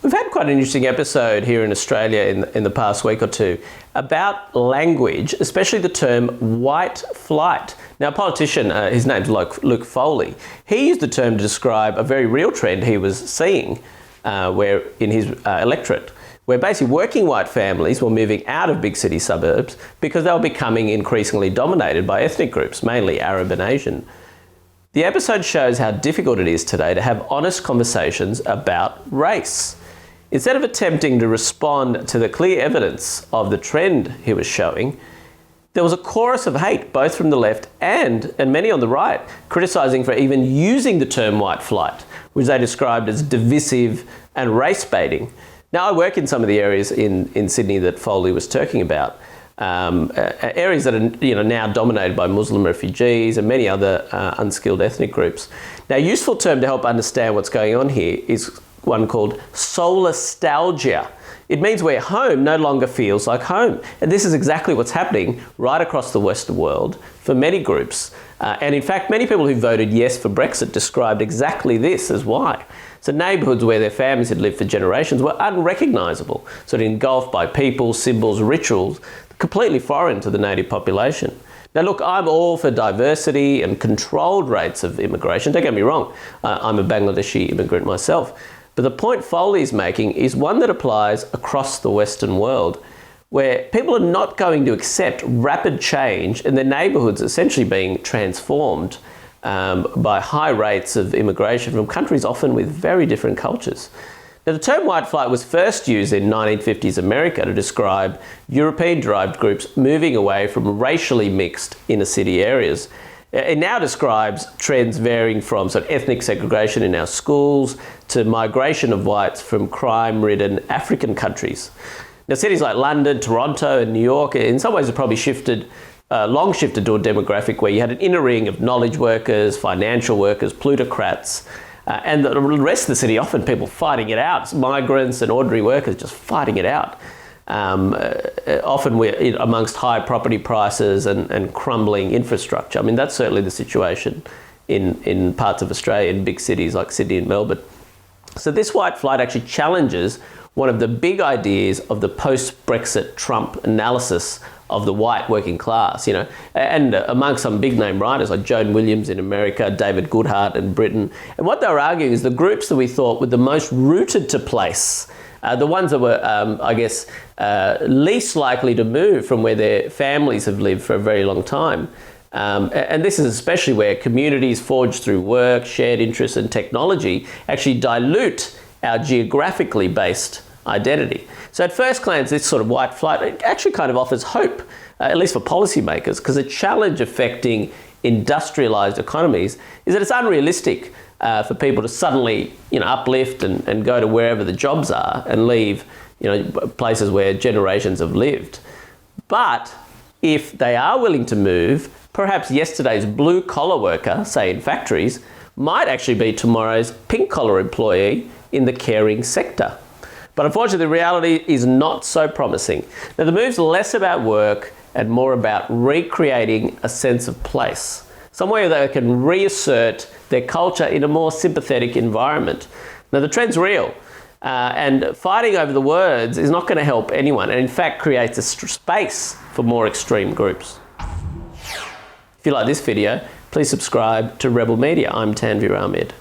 We've had quite an interesting episode here in Australia in the past week or two about language, especially the term white flight. Now, a politician, his name's Luke Foley, he used the term to describe a very real trend he was seeing where in his electorate, where basically working white families were moving out of big city suburbs because they were becoming increasingly dominated by ethnic groups, mainly Arab and Asian. The episode shows how difficult it is today to have honest conversations about race. Instead of attempting to respond to the clear evidence of the trend he was showing, there was a chorus of hate, both from the left and many on the right, criticising for even using the term white flight, which they described as divisive and race baiting. Now, I work in some of the areas in Sydney that Foley was talking about, areas that are now dominated by Muslim refugees and many other unskilled ethnic groups. Now, a useful term to help understand what's going on here is one called solastalgia. It means where home no longer feels like home. And this is exactly what's happening right across the Western world for many groups. And in fact, many people who voted yes for Brexit described exactly this as why. So neighbourhoods where their families had lived for generations were unrecognisable, sort of engulfed by people, symbols, rituals, completely foreign to the native population. Now look, I'm all for diversity and controlled rates of immigration. Don't get me wrong, I'm a Bangladeshi immigrant myself. But the point Foley is making is one that applies across the Western world, where people are not going to accept rapid change and their neighbourhoods essentially being transformed by high rates of immigration from countries often with very different cultures. Now, the term white flight was first used in 1950s America to describe European-derived groups moving away from racially mixed inner-city areas. It now describes trends varying from sort of ethnic segregation in our schools to migration of whites from crime-ridden African countries. Now, cities like London, Toronto and New York, in some ways have probably long shifted to a demographic where you had an inner ring of knowledge workers, financial workers, plutocrats, and the rest of the city, often people fighting it out, migrants and ordinary workers just fighting it out. Often we're amongst high property prices and crumbling infrastructure. I mean, that's certainly the situation in parts of Australia, in big cities like Sydney and Melbourne. So this white flight actually challenges one of the big ideas of the post-Brexit Trump analysis of the white working class, and amongst some big name writers like Joan Williams in America, David Goodhart in Britain. And what they were arguing is the groups that we thought were the most rooted to place, the ones that were, least likely to move from where their families have lived for a very long time. And this is especially where communities forged through work, shared interests and technology actually dilute our geographically based identity. So at first glance, this sort of white flight it actually kind of offers hope, at least for policymakers, because the challenge affecting industrialised economies is that it's unrealistic for people to suddenly, uplift and go to wherever the jobs are and leave, places where generations have lived. But if they are willing to move, perhaps yesterday's blue-collar worker, say in factories, might actually be tomorrow's pink-collar employee in the caring sector. But unfortunately, the reality is not so promising. Now, the move's less about work and more about recreating a sense of place, somewhere they can reassert their culture in a more sympathetic environment. Now, the trend's real, and fighting over the words is not going to help anyone, and in fact creates a space for more extreme groups. If you like this video, please subscribe to Rebel Media. I'm Tanveer Ahmed.